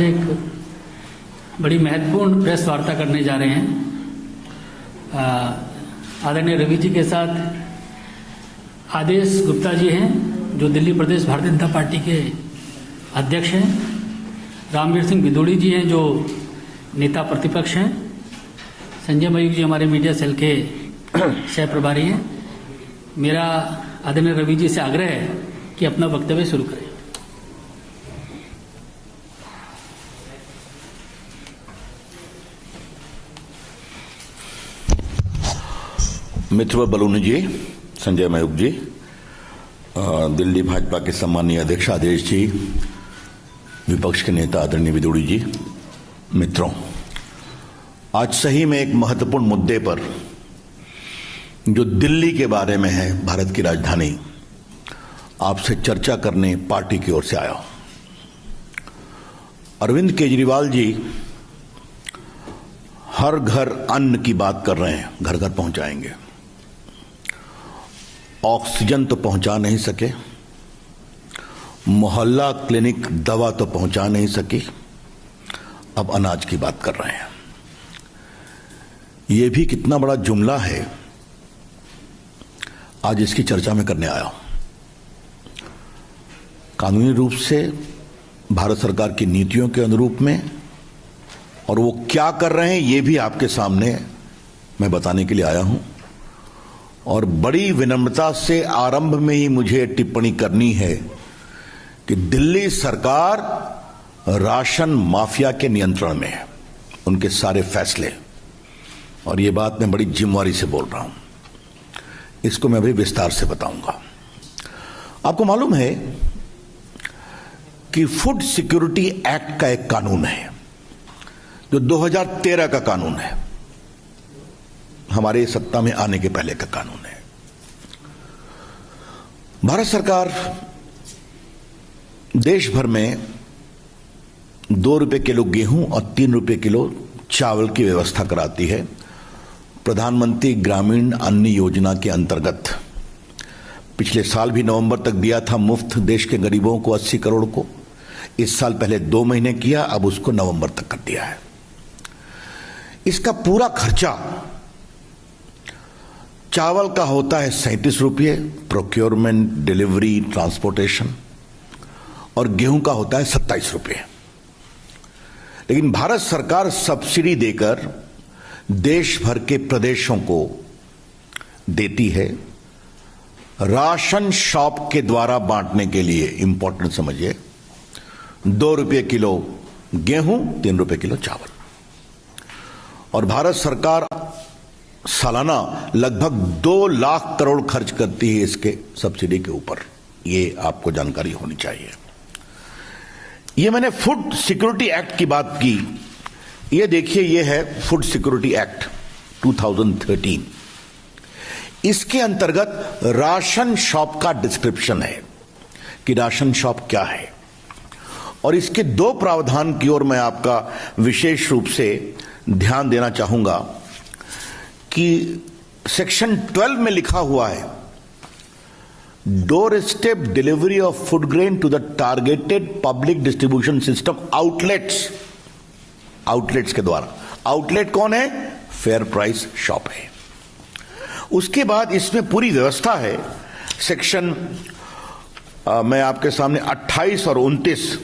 एक बड़ी महत्वपूर्ण प्रेस वार्ता करने जा रहे हैं। आदरणीय रवि जी के साथ आदेश गुप्ता जी हैं जो दिल्ली प्रदेश भारतीय जनता पार्टी के अध्यक्ष हैं, रामवीर सिंह बिदुड़ी जी हैं जो नेता प्रतिपक्ष हैं, संजय मयूख जी हमारे मीडिया सेल के सह प्रभारी हैं। मेरा आदरणीय रवि जी से आग्रह है कि अपना वक्तव्य शुरू करें। मित्र बलूनी जी, संजय मयूख जी, दिल्ली भाजपा के सम्मानीय अध्यक्ष आदेश जी, विपक्ष के नेता आदरणीय बिदुड़ी जी, मित्रों, आज सही में एक महत्वपूर्ण मुद्दे पर जो दिल्ली के बारे में है, भारत की राजधानी, आपसे चर्चा करने पार्टी की ओर से आया हूं। अरविंद केजरीवाल जी हर घर अन्न की बात कर रहे हैं, घर घर पहुंचाएंगे। ऑक्सीजन तो पहुंचा नहीं सके, मोहल्ला क्लिनिक दवा तो पहुंचा नहीं सकी, अब अनाज की बात कर रहे हैं। यह भी कितना बड़ा जुमला है, आज इसकी चर्चा में करने आया हूं। कानूनी रूप से भारत सरकार की नीतियों के अनुरूप में, और वो क्या कर रहे हैं ये भी आपके सामने मैं बताने के लिए आया हूं। और बड़ी विनम्रता से आरंभ में ही मुझे टिप्पणी करनी है कि दिल्ली सरकार राशन माफिया के नियंत्रण में है, उनके सारे फैसले, और ये बात मैं बड़ी जिम्मेवारी से बोल रहा हूं। इसको मैं अभी विस्तार से बताऊंगा। आपको मालूम है कि फूड सिक्योरिटी एक्ट का एक कानून है जो 2013 का कानून है, हमारे सत्ता में आने के पहले का कानून है। भारत सरकार देश भर में 2 रुपए किलो गेहूं और 3 रुपए किलो चावल की व्यवस्था कराती है। प्रधानमंत्री ग्रामीण अन्न योजना के अंतर्गत पिछले साल भी नवंबर तक दिया था मुफ्त देश के गरीबों को 80 करोड़ को। इस साल पहले 2 महीने किया, अब उसको नवंबर तक कर दिया है। इसका पूरा खर्चा चावल का होता है 37 रुपये, प्रोक्योरमेंट, डिलीवरी, ट्रांसपोर्टेशन, और गेहूं का होता है 27 रुपये। लेकिन भारत सरकार सब्सिडी देकर देश भर के प्रदेशों को देती है राशन शॉप के द्वारा बांटने के लिए। इंपॉर्टेंट समझिए, 2 रुपये किलो गेहूं, 3 रुपये किलो चावल। और भारत सरकार सालाना लगभग 2 लाख करोड़ खर्च करती है इसके सब्सिडी के ऊपर। ये आपको जानकारी होनी चाहिए। ये मैंने फूड सिक्योरिटी एक्ट की बात की। ये देखिए, ये है फूड सिक्योरिटी एक्ट 2013। इसके अंतर्गत राशन शॉप का डिस्क्रिप्शन है कि राशन शॉप क्या है, और इसके 2 प्रावधान की ओर मैं आपका विशेष रूप से ध्यान देना चाहूंगा कि सेक्शन 12 में लिखा हुआ है, door step delivery of food grain to the targeted public distribution system outlets. Outlets के द्वारा, आउटलेट कौन है? फेयर प्राइस शॉप है। उसके बाद इसमें पूरी व्यवस्था है। सेक्शन मैं आपके सामने 28 और 29,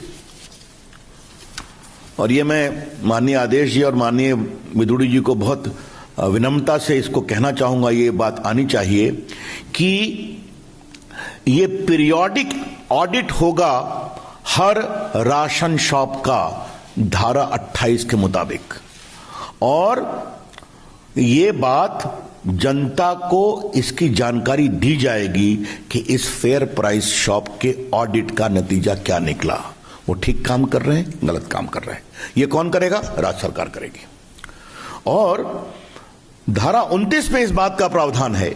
और ये मैं माननीय आदेश जी और माननीय बिदुड़ी जी को बहुत विनम्रता से इसको कहना चाहूंगा, ये बात आनी चाहिए कि ये पीरियोडिक ऑडिट होगा हर राशन शॉप का, धारा 28 के मुताबिक। और ये बात जनता को इसकी जानकारी दी जाएगी कि इस फेयर प्राइस शॉप के ऑडिट का नतीजा क्या निकला, वो ठीक काम कर रहे हैं, गलत काम कर रहे हैं। ये कौन करेगा? राज्य सरकार करेगी। और धारा 29 में इस बात का प्रावधान है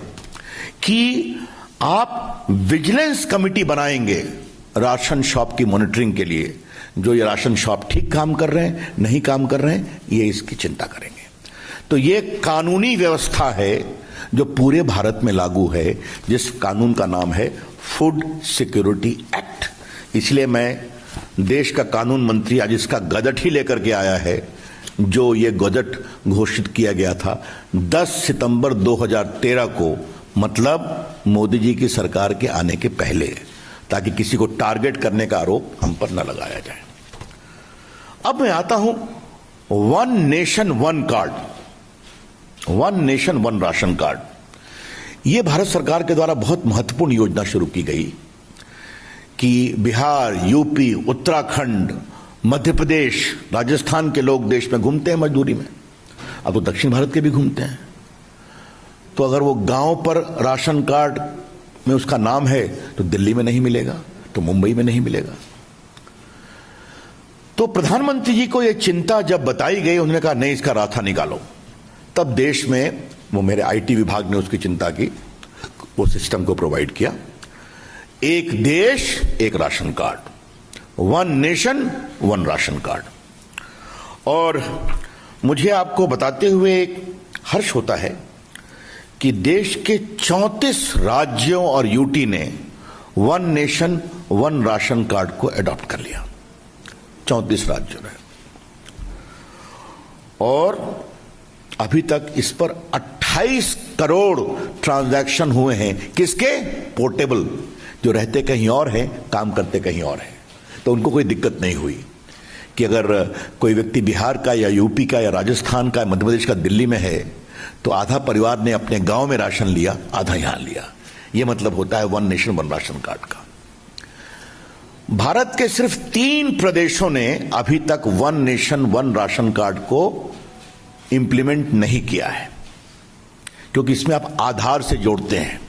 कि आप विजिलेंस कमेटी बनाएंगे राशन शॉप की मॉनिटरिंग के लिए। जो ये राशन शॉप ठीक काम कर रहे हैं, नहीं काम कर रहे हैं, ये इसकी चिंता करेंगे। तो ये कानूनी व्यवस्था है जो पूरे भारत में लागू है, जिस कानून का नाम है फूड सिक्योरिटी एक्ट। इसलिए मैं देश का कानून मंत्री आज इसका गजट ही लेकर के आया है, जो ये गजट घोषित किया गया था 10 सितंबर 2013 को, मतलब मोदी जी की सरकार के आने के पहले, ताकि किसी को टारगेट करने का आरोप हम पर न लगाया जाए। अब मैं आता हूं one nation one card, one nation one ration card. यह भारत सरकार के द्वारा बहुत महत्वपूर्ण योजना शुरू की गई कि बिहार, यूपी, उत्तराखंड, मध्य प्रदेश, राजस्थान के लोग देश में घूमते हैं मजदूरी में, अब तो दक्षिण भारत के भी घूमते हैं। तो अगर वो गांव पर राशन कार्ड में उसका नाम है तो दिल्ली में नहीं मिलेगा, तो मुंबई में नहीं मिलेगा। तो प्रधानमंत्री जी को यह चिंता जब बताई गई, उन्होंने कहा नहीं, इसका रास्ता निकालो। तब देश में वो मेरे आईटी विभाग ने उसकी चिंता की, वो सिस्टम को प्रोवाइड किया। एक देश एक ration card, one nation one ration card. और मुझे आपको बताते हुए हर्ष होता है कि देश के 34 राज्यों और यूटी ने one nation one ration card को एडॉप्ट कर लिया, 34 राज्यों ने। और अभी तक इस पर 28 करोड़ ट्रांजैक्शन हुए हैं। किसके? पोर्टेबल, जो रहते कहीं और हैं, काम करते कहीं और हैं। तो उनको कोई दिक्कत नहीं हुई कि अगर कोई व्यक्ति बिहार का या यूपी का या राजस्थान का, मध्य प्रदेश का दिल्ली में है, तो आधा परिवार ने अपने गांव में राशन लिया, आधा यहां लिया। यह मतलब होता है one nation one ration card का। भारत के सिर्फ 3 प्रदेशों ने अभी तक one nation one ration card को इंप्लीमेंट नहीं किया है, क्योंकि इसमें आप आधार से जोड़ते हैं।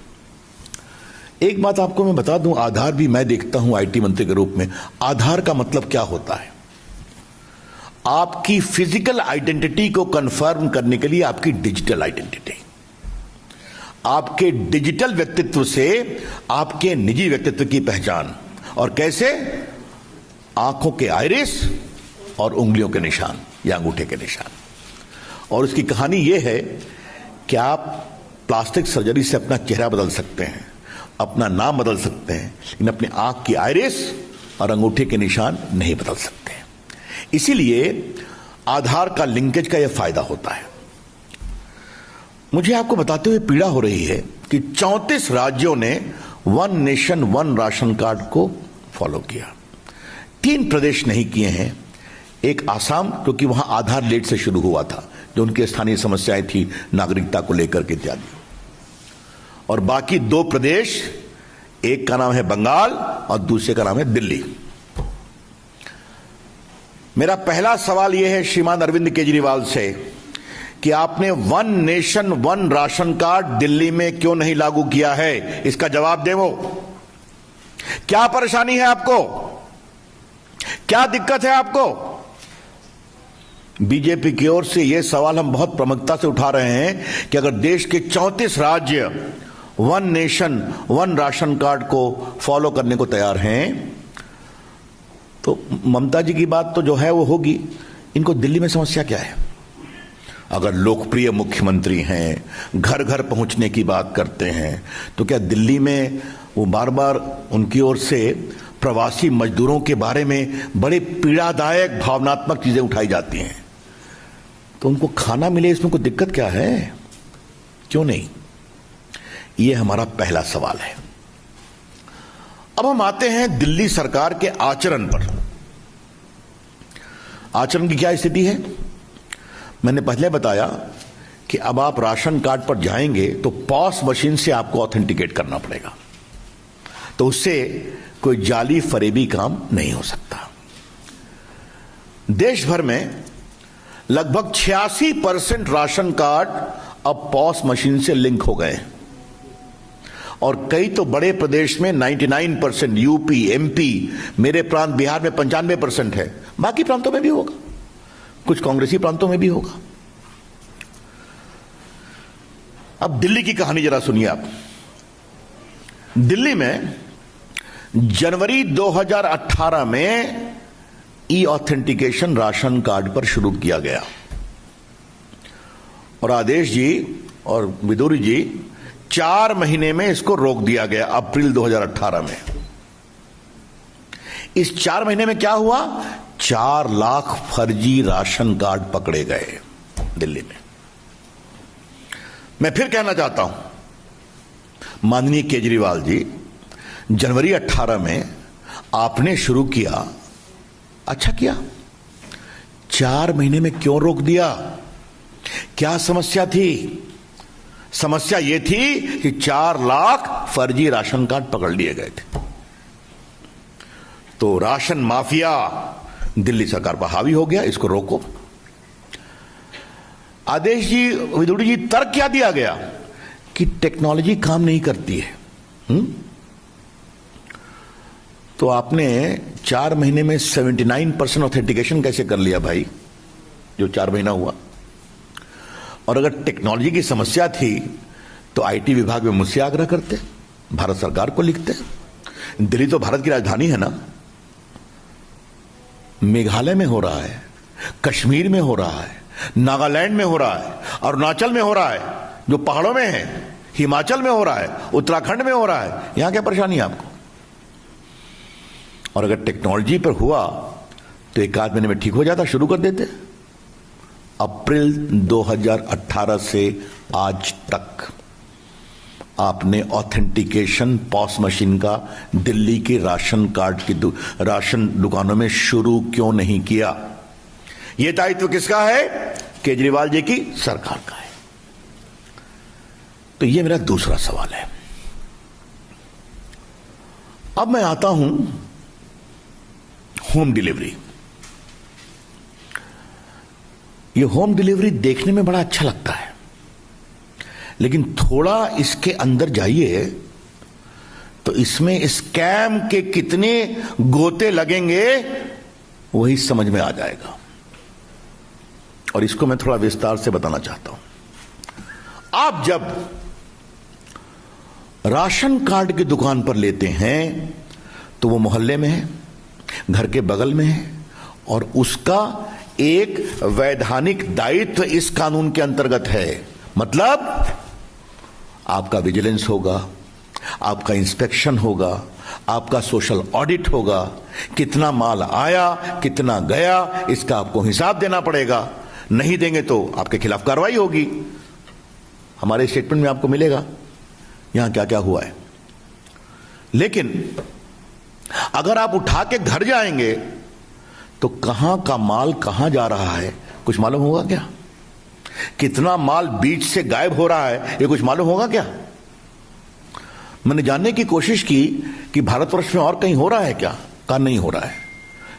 एक बात आपको मैं बता दूं, आधार भी मैं देखता हूं आईटी मंत्री के रूप में, आधार का मतलब क्या होता है? आपकी फिजिकल आइडेंटिटी को कंफर्म करने के लिए आपकी डिजिटल आइडेंटिटी, आपके डिजिटल व्यक्तित्व से आपके निजी व्यक्तित्व की पहचान। और कैसे? आंखों के आइरिस और उंगलियों के निशान या अंगूठे के निशान। और उसकी कहानी यह है कि आप प्लास्टिक सर्जरी से अपना चेहरा बदल सकते हैं, अपना नाम बदल सकते हैं, लेकिन अपने आंख की आइरिस और अंगूठे के निशान नहीं बदल सकते। इसीलिए आधार का लिंकेज का यह फायदा होता है। मुझे आपको बताते हुए पीड़ा हो रही है कि 34 राज्यों ने one nation one ration card को फॉलो किया, 3 प्रदेश नहीं किए हैं। एक आसाम, क्योंकि वहां आधार लेट से शुरू हुआ था, जो उनकी स्थानीय समस्याएं थी नागरिकता को लेकर के इत्यादि। और बाकी 2 प्रदेश, एक का नाम है बंगाल और दूसरे का नाम है दिल्ली। मेरा पहला सवाल यह है श्रीमान अरविंद केजरीवाल से कि आपने one nation one ration card Delhi में क्यों नहीं लागू किया है? इसका जवाब दें। वो क्या परेशानी है आपको? क्या दिक्कत है आपको? बीजेपी की ओर से यह सवाल हम बहुत प्रमुखता से उठा रहे हैं कि अगर देश के 34 राज्य one nation one ration card को फॉलो करने को तैयार हैं, तो ममता जी की बात तो जो है वो होगी। इनको दिल्ली में समस्या क्या है? अगर लोकप्रिय मुख्यमंत्री हैं, घर घर पहुंचने की बात करते हैं, तो क्या दिल्ली में वो बार बार उनकी ओर से प्रवासी मजदूरों के बारे में बड़े पीड़ादायक भावनात्मक चीजें उठाई जाती हैं? तो उनको खाना मिले, इसमें कोई दिक्कत क्या है? क्यों नहीं? ये हमारा पहला सवाल है। अब हम आते हैं दिल्ली सरकार के आचरण पर। आचरण की क्या स्थिति है? मैंने पहले बताया कि अब आप राशन कार्ड पर जाएंगे तो पॉस मशीन से आपको ऑथेंटिकेट करना पड़ेगा, तो उससे कोई जाली फरेबी काम नहीं हो सकता। देश भर में लगभग 86% राशन कार्ड अब पॉस मशीन से लिंक हो गए, और कई तो बड़े प्रदेश में 99%, यूपी, एमपी, मेरे प्रांत बिहार में 95% है। बाकी प्रांतों में भी होगा, कुछ कांग्रेसी प्रांतों में भी होगा। अब दिल्ली की कहानी जरा सुनिए आप। दिल्ली में जनवरी 2018 में ई ऑथेंटिकेशन राशन कार्ड पर शुरू किया गया, और आदेश जी और विदुरी जी 4 महीने में इसको रोक दिया गया, अप्रैल 2018 में। इस 4 महीने में क्या हुआ? 4 लाख फर्जी राशन कार्ड पकड़े गए दिल्ली में। मैं फिर कहना चाहता हूं, माननीय केजरीवाल जी, जनवरी 18 में आपने शुरू किया, अच्छा किया। 4 महीने में क्यों रोक दिया? क्या समस्या थी? समस्या यह थी कि 4 लाख फर्जी राशन कार्ड पकड़ लिए गए थे। तो राशन माफिया दिल्ली सरकार पर हावी हो गया, इसको रोको। आदेश जी, विदुड़ी जी, तर्क क्या दिया गया कि टेक्नोलॉजी काम नहीं करती है। तो आपने 4 महीने में 79% ऑथेंटिकेशन कैसे कर लिया भाई, जो 4 महीना हुआ? और अगर टेक्नोलॉजी की समस्या थी तो आईटी विभाग में मुझसे आग्रह करते, भारत सरकार को लिखते। दिल्ली तो भारत की राजधानी है ना। मेघालय में हो रहा है, कश्मीर में हो रहा है, नागालैंड में हो रहा है, अरुणाचल में हो रहा है, जो पहाड़ों में है, हिमाचल में हो रहा है, उत्तराखंड में हो रहा है। यहां क्या परेशानी है आपको? और अगर टेक्नोलॉजी पर हुआ तो 1 आध महीने में ठीक हो जाता, शुरू कर देते। अप्रैल 2018 से आज तक आपने ऑथेंटिकेशन पॉस मशीन का दिल्ली के राशन कार्ड की राशन दुकानों में शुरू क्यों नहीं किया? यह दायित्व किसका है? केजरीवाल जी की सरकार का है। तो यह मेरा दूसरा सवाल है। अब मैं आता हूं होम डिलीवरी। यह होम डिलीवरी देखने में बड़ा अच्छा लगता है, लेकिन थोड़ा इसके अंदर जाइए तो इसमें स्कैम के कितने गोते लगेंगे वही समझ में आ जाएगा। और इसको मैं थोड़ा विस्तार से बताना चाहता हूं। आप जब राशन कार्ड की दुकान पर लेते हैं तो वो मोहल्ले में है, घर के बगल में है, और उसका एक वैधानिक दायित्व इस कानून के अंतर्गत है। मतलब आपका विजिलेंस होगा, आपका इंस्पेक्शन होगा, आपका सोशल ऑडिट होगा, कितना माल आया, कितना गया, इसका आपको हिसाब देना पड़ेगा। नहीं देंगे तो आपके खिलाफ कार्रवाई होगी। हमारे स्टेटमेंट में आपको मिलेगा यहां क्या क्या हुआ है। लेकिन अगर आप उठा के घर जाएंगे तो कहां का माल कहां जा रहा है कुछ मालूम होगा क्या? कितना माल बीच से गायब हो रहा है ये कुछ मालूम होगा क्या? मैंने जानने की कोशिश की कि भारतवर्ष में और कहीं हो रहा है क्या? कहा नहीं हो रहा है।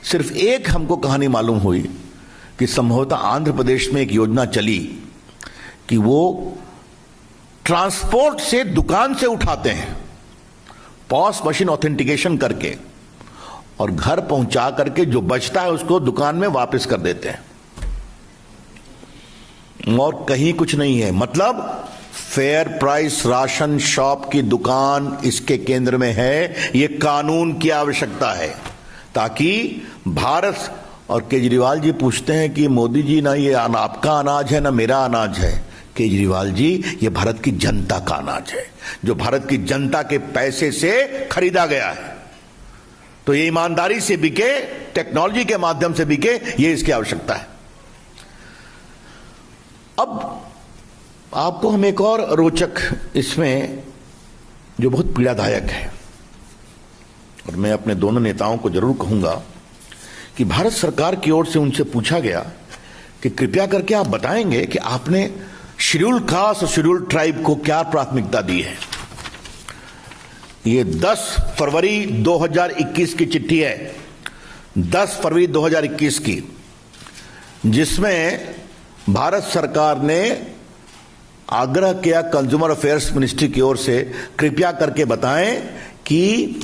सिर्फ एक हमको कहानी मालूम हुई कि संभवतः आंध्र प्रदेश में एक योजना चली कि वो ट्रांसपोर्ट से दुकान से उठाते हैं, पॉस मशीन ऑथेंटिकेशन करके, और घर पहुंचा करके जो बचता है उसको दुकान में वापस कर देते हैं, और कहीं कुछ नहीं है। मतलब फेयर प्राइस राशन शॉप की दुकान इसके केंद्र में है। यह कानून की आवश्यकता है ताकि भारत, और केजरीवाल जी पूछते हैं कि मोदी जी ना ये आपका अनाज है ना मेरा अनाज है। केजरीवाल जी, ये भारत की जनता का अनाज है जो भारत की जनता के पैसे से खरीदा गया है। तो ये ईमानदारी से बिके, टेक्नोलॉजी के माध्यम से बिके, ये इसकी आवश्यकता है। अब आपको हम एक और रोचक इसमें जो बहुत पीड़ादायक है, और मैं अपने दोनों नेताओं को जरूर कहूंगा कि भारत सरकार की ओर से उनसे पूछा गया कि कृपया करके आप बताएंगे कि आपने शेड्यूल कास्ट और शेड्यूल ट्राइब को क्या प्राथमिकता दी है। ये 10 फरवरी 2021 की चिट्ठी है, 10 फरवरी 2021 की, जिसमें भारत सरकार ने आग्रह किया कंज्यूमर अफेयर्स मिनिस्ट्री की ओर से, कृपया करके बताएं कि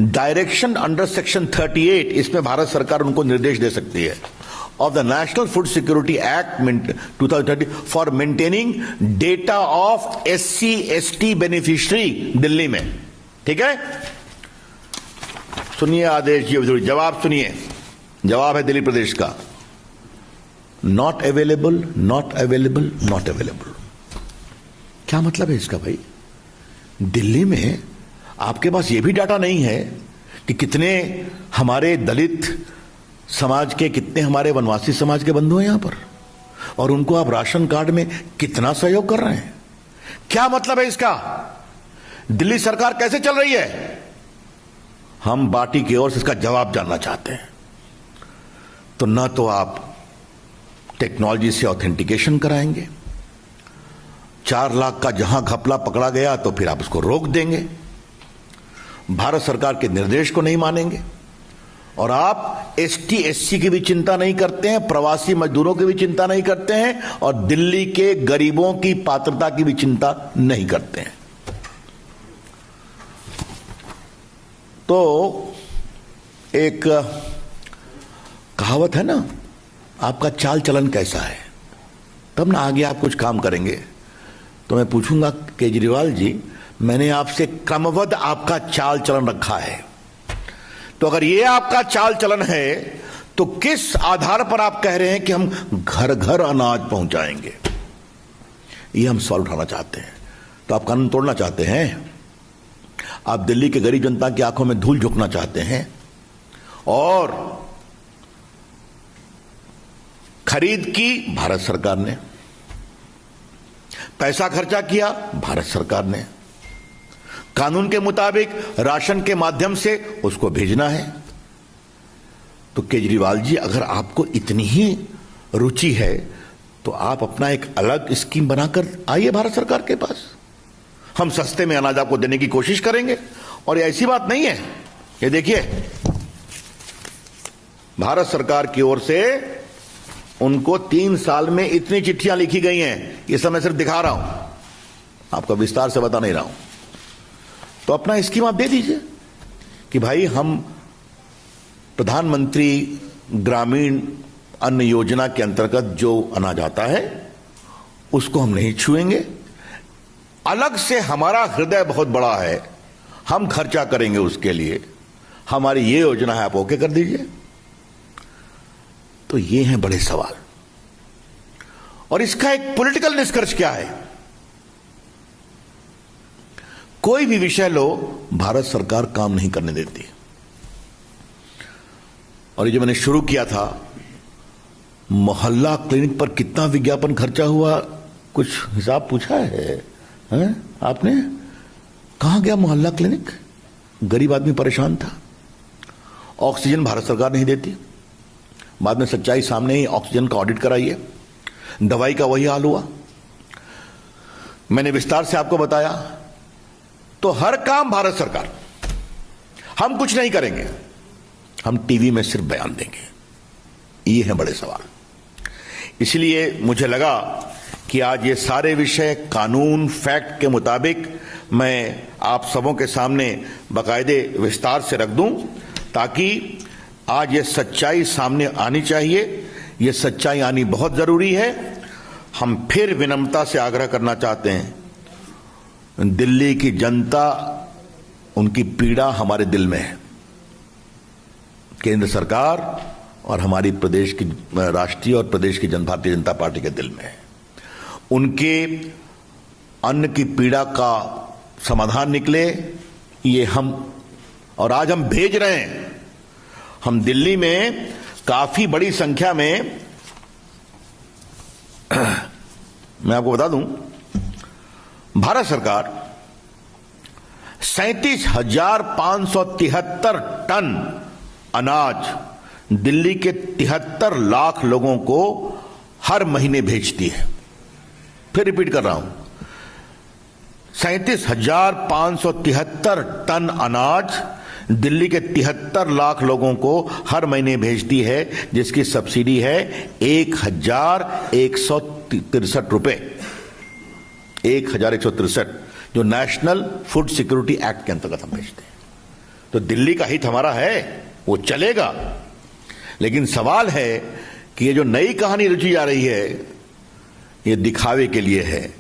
डायरेक्शन अंडर सेक्शन 38, इसमें भारत सरकार उनको निर्देश दे सकती है, of the national food security act 2030 for maintaining data of SC ST beneficiary Delhi में। ठीक है, सुनिए आदेश जी, जवाब सुनिए। जवाब है दिल्ली प्रदेश का, not available, not available, not available. क्या मतलब है इसका भाई? दिल्ली में आपके पास यह भी डाटा नहीं है कि कितने हमारे दलित समाज के, कितने हमारे वनवासी समाज के बंधु हैं यहां पर, और उनको आप राशन कार्ड में कितना सहयोग कर रहे हैं। क्या मतलब है इसका? दिल्ली सरकार कैसे चल रही है? हम पार्टी की ओर से इसका जवाब जानना चाहते हैं। तो न तो आप टेक्नोलॉजी से ऑथेंटिकेशन कराएंगे, 4 लाख का जहां घपला पकड़ा गया तो फिर आप उसको रोक देंगे, भारत सरकार के निर्देश को नहीं मानेंगे, और आप एसटी एससी की भी चिंता नहीं करते हैं, प्रवासी मजदूरों की भी चिंता नहीं करते हैं, और दिल्ली के गरीबों की पात्रता की भी चिंता नहीं करते हैं। तो एक कहावत है ना, आपका चाल चलन कैसा है, तब ना आगे आप कुछ काम करेंगे। तो मैं पूछूंगा केजरीवाल जी, मैंने आपसे क्रमबद्ध आपका चाल चलन रखा है, तो अगर ये आपका चाल चलन है तो किस आधार पर आप कह रहे हैं कि हम घर घर अनाज पहुंचाएंगे? ये हम सवाल उठाना चाहते हैं। तो आप कानून तोड़ना चाहते हैं, आप दिल्ली के गरीब जनता की आंखों में धूल झोंकना चाहते हैं, और खरीद की भारत सरकार ने, पैसा खर्चा किया भारत सरकार ने, कानून के मुताबिक राशन के माध्यम से उसको भेजना है। तो केजरीवाल जी, अगर आपको इतनी ही रुचि है तो आप अपना एक अलग स्कीम बनाकर आइए भारत सरकार के पास, हम सस्ते में अनाज आपको देने की कोशिश करेंगे। और ऐसी बात नहीं है, ये देखिए भारत सरकार की ओर से उनको 3 साल में इतनी चिट्ठियां लिखी गई हैं, ये सब मैं सिर्फ दिखा रहा हूं, आपको विस्तार से बता नहीं रहा हूं। तो अपना स्कीम आप दे दीजिए कि भाई हम प्रधानमंत्री ग्रामीण अन्न योजना के अंतर्गत जो अनाज आता है उसको हम नहीं छुएंगे, अलग से हमारा हृदय बहुत बड़ा है, हम खर्चा करेंगे उसके लिए, हमारी ये योजना है, आप ओके कर दीजिए। तो ये हैं बड़े सवाल, और इसका एक पॉलिटिकल निष्कर्ष क्या है? कोई भी विषय लो, भारत सरकार काम नहीं करने देती। और ये जो मैंने शुरू किया था, मोहल्ला क्लिनिक पर कितना विज्ञापन खर्चा हुआ, कुछ हिसाब पूछा है आपने? कहां गया मोहल्ला क्लिनिक? गरीब आदमी परेशान था। ऑक्सीजन भारत सरकार नहीं देती, बाद में सच्चाई सामने ही, ऑक्सीजन का ऑडिट कराइए, दवाई का वही हाल हुआ। मैंने विस्तार से आपको बताया। तो हर काम भारत सरकार, हम कुछ नहीं करेंगे, हम टीवी में सिर्फ बयान देंगे। ये हैं बड़े सवाल। इसलिए मुझे लगा कि आज ये सारे विषय कानून फैक्ट के मुताबिक मैं आप सबों के सामने बाकायदे विस्तार से रख दूं, ताकि आज ये सच्चाई सामने आनी चाहिए। ये सच्चाई आनी बहुत जरूरी है। हम फिर विनम्रता से आग्रह करना चाहते हैं, दिल्ली की जनता, उनकी पीड़ा हमारे दिल में है, केंद्र सरकार और हमारी प्रदेश की राष्ट्रीय और प्रदेश की भारतीय जनता पार्टी के दिल में है। उनके अन्न की पीड़ा का समाधान निकले, ये हम, और आज हम भेज रहे हैं। हम दिल्ली में काफी बड़ी संख्या में, मैं आपको बता दूं, भारत सरकार 37,573 टन अनाज दिल्ली के 73 लाख लोगों को हर महीने भेजती है। फिर रिपीट कर रहा हूं, 37,573 टन अनाज दिल्ली के 73 लाख लोगों को हर महीने भेजती है, जिसकी सब्सिडी है 1,163 रुपए, 1,163, जो नेशनल फूड सिक्योरिटी एक्ट के अंतर्गत हम भेजते हैं। तो दिल्ली का हित हमारा है, वो चलेगा। लेकिन सवाल है कि ये जो नई कहानी रची जा रही है, ये दिखावे के लिए है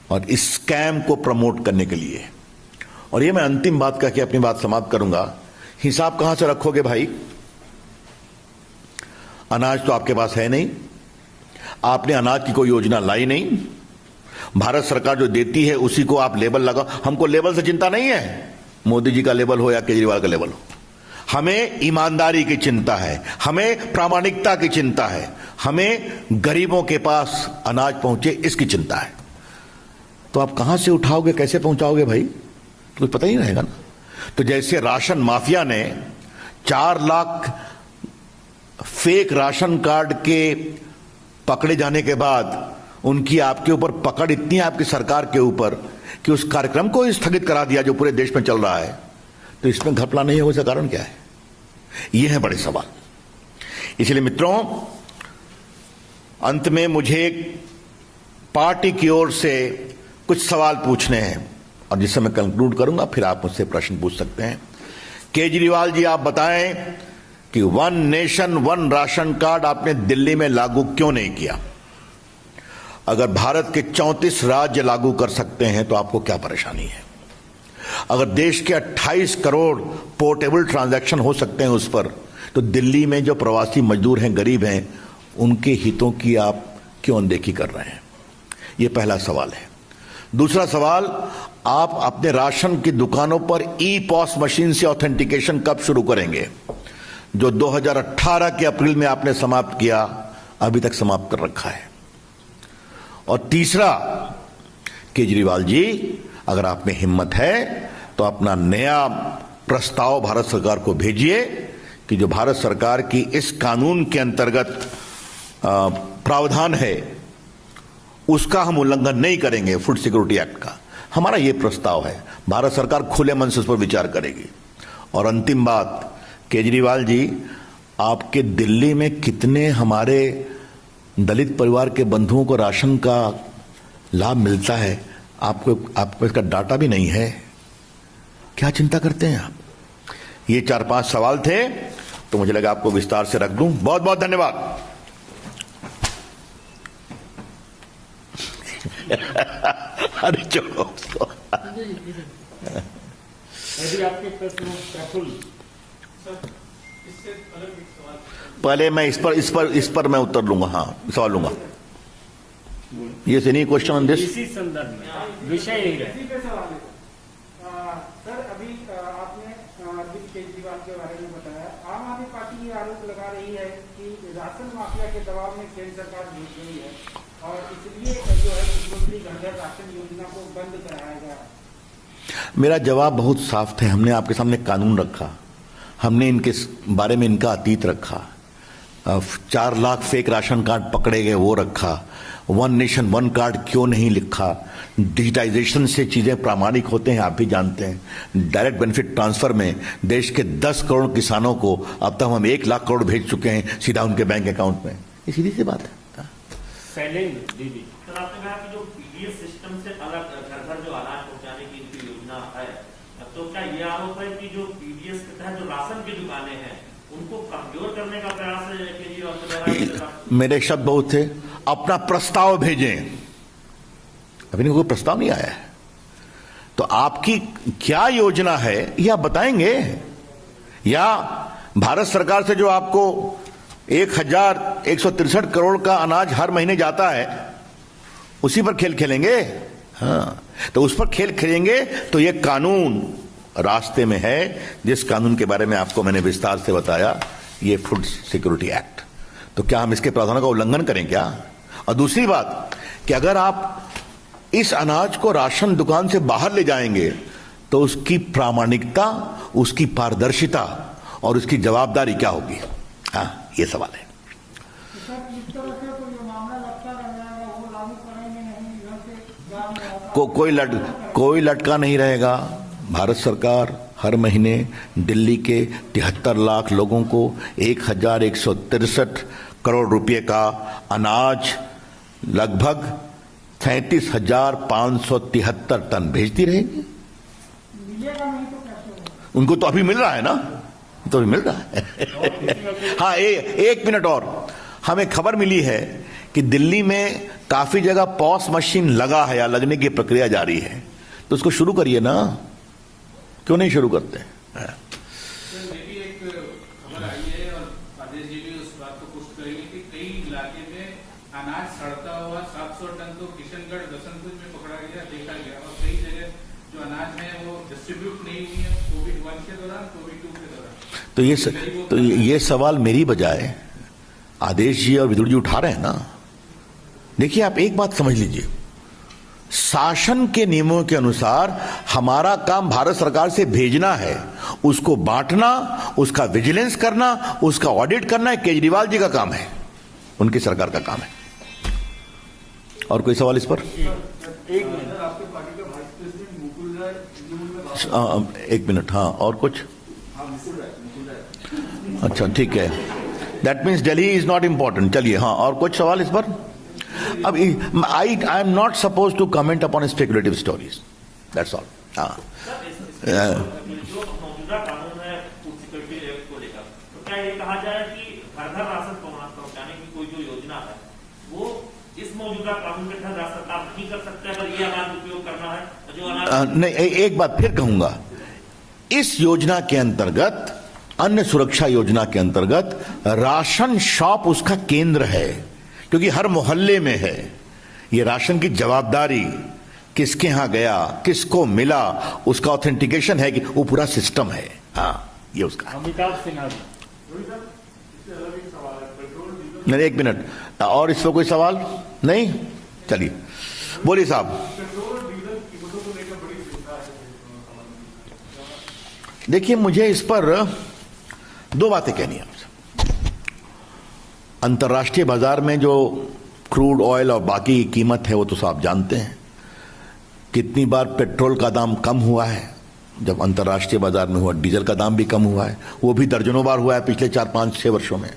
और इस स्कैम को प्रमोट करने के लिए। और ये मैं अंतिम बात कह के अपनी बात समाप्त करूंगा। हिसाब कहां से रखोगे भाई? अनाज तो आपके पास है नहीं, आपने अनाज की कोई योजना लाई नहीं, भारत सरकार जो देती है उसी को आप लेबल लगाओ। हमको लेबल से चिंता नहीं है, मोदी जी का लेवल हो या केजरीवाल का लेवल हो, हमें ईमानदारी की चिंता है, हमें प्रामाणिकता की चिंता है, हमें गरीबों के पास अनाज पहुंचे इसकी चिंता है। तो आप कहां से उठाओगे, कैसे पहुंचाओगे भाई, कुछ पता ही नहीं रहेगा ना। तो जैसे राशन माफिया ने 4 लाख फेक राशन कार्ड के पकड़े जाने के बाद उनकी आपके ऊपर पकड़ इतनी है आपकी सरकार के ऊपर कि उस कार्यक्रम को स्थगित करा दिया जो पूरे देश में चल रहा है, तो इसमें घपला नहीं होगा, इसका कारण क्या है? ये है बड़े सवाल। इसलिए मित्रों, अंत में मुझे पार्टी की ओर से कुछ सवाल पूछने हैं और जिससे मैं कंक्लूड करूंगा, फिर आप मुझसे प्रश्न पूछ सकते हैं। केजरीवाल जी, आप बताएं कि 1 नेशन 1 राशन कार्ड आपने दिल्ली में लागू क्यों नहीं किया? अगर भारत के 34 राज्य लागू कर सकते हैं तो आपको क्या परेशानी है? अगर देश के 28 करोड़ पोर्टेबल ट्रांजैक्शन हो सकते हैं उस पर, तो दिल्ली में जो प्रवासी मजदूर हैं, गरीब हैं, उनके हितों की आप क्यों अनदेखी कर रहे हैं? यह पहला सवाल है। दूसरा सवाल, आप अपने राशन की दुकानों पर ई-पॉस मशीन से ऑथेंटिकेशन कब शुरू करेंगे? जो 2018 के अप्रैल में आपने समाप्त किया, अभी तक समाप्त कर रखा है। और तीसरा, केजरीवाल जी, अगर आप में हिम्मत है तो अपना नया प्रस्ताव भारत सरकार को भेजिए कि जो भारत सरकार की इस कानून के अंतर्गत प्रावधान है उसका हम उल्लंघन नहीं करेंगे, फूड सिक्योरिटी एक्ट का। हमारा यह प्रस्ताव है, भारत सरकार खुले मन से उस पर विचार करेगी। और अंतिम बात, केजरीवाल जी, आपके दिल्ली में कितने हमारे दलित परिवार के बंधुओं को राशन का लाभ मिलता है, आपको इसका डाटा भी नहीं है। क्या चिंता करते हैं आप? ये 4-5 सवाल थे, तो मुझे लगा आपको विस्तार से रख दूं। बहुत बहुत धन्यवाद। अरे चलो, यदि आपके प्रश्न प्रफुल्ल पहले मैं इस पर मैं उत्तर लूंगा। हाँ, सवाल लूंगा। ये से नहीं क्वेश्चन ऑन दिस। इसी संदर्भ में विषय यही है। सर, अभी आपने अरविंद केजरीवाल के बारे में बताया। आम आदमी पार्टी ये आरोप लगा रही है कि राशन माफिया के दबाव में केंद्र सरकार जुट गई है और इसलिए जो है मुख्यमंत्री घर घर राशन योजना को बंद कराया गया। मेरा जवाब बहुत साफ था। हमने आपके सामने कानून रखा, हमने इनके बारे में इनका अतीत रखा, 4 लाख फेक राशन कार्ड पकड़े गए वो रखा, 1 नेशन 1 कार्ड क्यों नहीं लिखा, डिजिटाइजेशन से चीजें प्रामाणिक होते हैं, आप भी जानते हैं। डायरेक्ट बेनिफिट ट्रांसफर में देश के 10 करोड़ किसानों को अब तक हम 1 लाख करोड़ भेज चुके हैं सीधा उनके बैंक अकाउंट में। ये सीधी सी बात है। शैलेंद्र दीदी, सर, आपने कहा कि जो पीडीएस सिस्टम से अलग घर घर जो अनाज पहुंचाने की इनकी योजना है, तो क्या ये आरोप है कि जो पीडीएस के तहत जो राशन की दुकानें हैं उनको कमजोर करने का प्रयास है केजरीवाल? मेरे शब्द बहुत थे, अपना प्रस्ताव भेजें। अभी कोई प्रस्ताव नहीं आया है, तो आपकी क्या योजना है यह बताएंगे, या भारत सरकार से जो आपको 1163 करोड़ का अनाज हर महीने जाता है उसी पर खेल खेलेंगे? हाँ, तो उस पर खेल खेलेंगे तो यह कानून रास्ते में है, जिस कानून के बारे में आपको मैंने विस्तार से बताया, ये फूड सिक्योरिटी एक्ट। तो क्या हम इसके प्रावधानों का उल्लंघन करें क्या? और दूसरी बात कि अगर आप इस अनाज को राशन दुकान से बाहर ले जाएंगे तो उसकी प्रामाणिकता, उसकी पारदर्शिता और उसकी जवाबदारी क्या होगी? हाँ, ये सवाल है। कोई लटका नहीं रहेगा। भारत सरकार हर महीने दिल्ली के 73 लाख लोगों को 1163 करोड़ रुपए का अनाज, लगभग 37,573 टन भेजती रहेगी। उनको तो अभी मिल रहा है ना, तो अभी मिल रहा है। हाँ, एक मिनट और, हमें खबर मिली है कि दिल्ली में काफी जगह पॉस मशीन लगा है या लगने की प्रक्रिया जारी है, तो उसको शुरू करिए ना, क्यों नहीं शुरू करते हैं? एक खबर आई है और आदेश जी भी उस बात को पुष्ट करेंगे कि कई इलाके में अनाज सड़ता हुआ 700 टन तो किशनगढ़ बसंतपुर में पकड़ा गया, देखा गया, और कई जगह जो अनाज है वो डिस्ट्रीब्यूट नहीं हुई है कोविड-1 के दौरान, कोविड-2 के दौरान। तो ये सवाल मेरी बजाय आदेश जी और विदुर जी उठा रहे हैं ना। देखिए, आप एक बात समझ लीजिए, शासन के नियमों के अनुसार हमारा काम भारत सरकार से भेजना है, उसको बांटना, उसका विजिलेंस करना, उसका ऑडिट करना केजरीवाल जी का काम है, उनकी सरकार का काम है। और कोई सवाल इस पर? एक मिनट, हाँ, और कुछ? अच्छा, ठीक है, that means Delhi is not important. चलिए, हाँ, और कुछ सवाल इस पर? अब I am not suppose to comment upon speculative stories, that's all. हाँ, जो मौजूदा कानून है फूड सिक्योरिटी एक्ट को लेकर, तो क्या ये कहा जाए कि घर घर राशन पहुंचाने की कोई जो योजना है वो इस मौजूदा कानून के तहत राज्य सरकार नहीं कर सकते अगर ये अनाज उपयोग करना है? जो अनाज नहीं, एक बात फिर कहूंगा, इस योजना के अंतर्गत, अन्न सुरक्षा योजना के अंतर्गत, राशन शॉप उसका केंद्र है, क्योंकि हर मोहल्ले में है। ये राशन की जवाबदारी, किसके यहां गया, किसको मिला, उसका ऑथेंटिकेशन है, कि वो पूरा सिस्टम है। हाँ, ये उसका। अमिताभ सिन्हा नहीं, एक मिनट, और इस पर कोई सवाल नहीं? चलिए, बोलिए साहब। देखिए, मुझे इस पर दो बातें कहनी है आपसे। अंतर्राष्ट्रीय बाजार में जो क्रूड ऑयल और बाकी की कीमत है वो तो आप जानते हैं। कितनी बार पेट्रोल का दाम कम हुआ है, जब अंतर्राष्ट्रीय बाजार में हुआ, डीजल का दाम भी कम हुआ है, वो भी दर्जनों बार हुआ है पिछले 4-5-6 वर्षों में।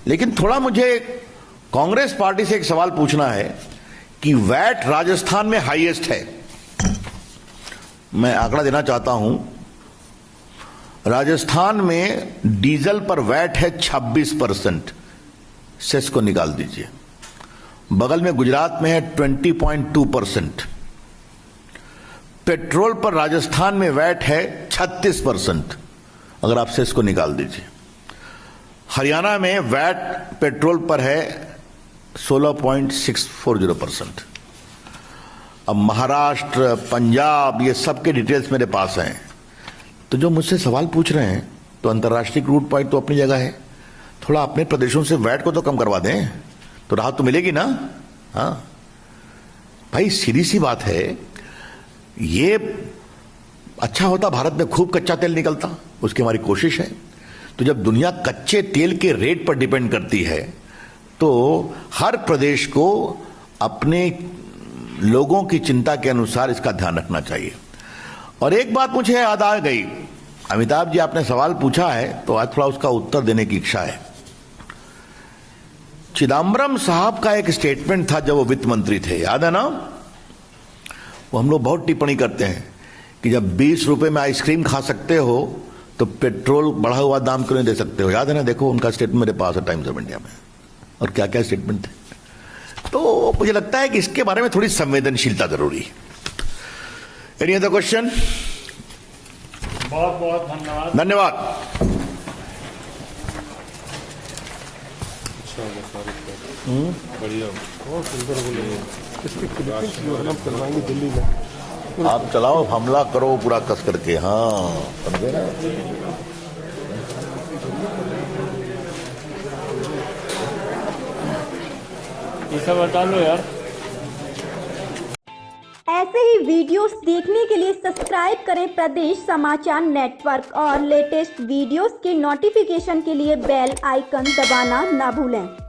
लेकिन थोड़ा मुझे कांग्रेस पार्टी से एक सवाल पूछना है कि वैट राजस्थान में हाईएस्ट है। मैं आंकड़ा देना चाहता हूं, राजस्थान में डीजल पर वैट है 26%, सेस को निकाल दीजिए। बगल में गुजरात में है 20.2%। पेट्रोल पर राजस्थान में वैट है 36%, अगर आप सेस को निकाल दीजिए। हरियाणा में वैट पेट्रोल पर है 16.640%। अब महाराष्ट्र, पंजाब, ये सब के डिटेल्स मेरे पास हैं। तो जो मुझसे सवाल पूछ रहे हैं, तो अंतर्राष्ट्रीय क्रूड पॉइंट तो अपनी जगह है, थोड़ा अपने प्रदेशों से वैट को तो कम करवा दें, तो राहत तो मिलेगी ना। हाँ भाई, सीधी सी बात है। ये अच्छा होता भारत में खूब कच्चा तेल निकलता, उसकी हमारी कोशिश है। तो जब दुनिया कच्चे तेल के रेट पर डिपेंड करती है, तो हर प्रदेश को अपने लोगों की चिंता के अनुसार इसका ध्यान रखना चाहिए। और एक बात मुझे याद आ गई, अमिताभ जी आपने सवाल पूछा है तो आज थोड़ा उसका उत्तर देने की इच्छा है। चिदम्बरम साहब का एक स्टेटमेंट था जब वो वित्त मंत्री थे, याद है ना? वो हम लोग बहुत टिप्पणी करते हैं कि जब 20 रुपए में आइसक्रीम खा सकते हो तो पेट्रोल बढ़ा हुआ दाम क्यों नहीं दे सकते हो, याद है ना? देखो उनका स्टेटमेंट मेरे पास है टाइम्स ऑफ इंडिया में, और क्या क्या स्टेटमेंट थे। तो मुझे लगता है कि इसके बारे में थोड़ी संवेदनशीलता जरूरी है। Any other question? बहुत बहुत धन्यवाद। धन्यवाद। बढ़िया, बहुत सुंदर बोले। इसकी क्लिपिंग्स जो है ना करवाएंगे दिल्ली में। आप चलाओ, हमला करो पूरा कस करके। हाँ, समझे ना? ये सब बता लो यार। ऐसे ही वीडियोस देखने के लिए सब्सक्राइब करें प्रदेश समाचार नेटवर्क और लेटेस्ट वीडियोस के नोटिफिकेशन के लिए बेल आइकन दबाना ना भूलें।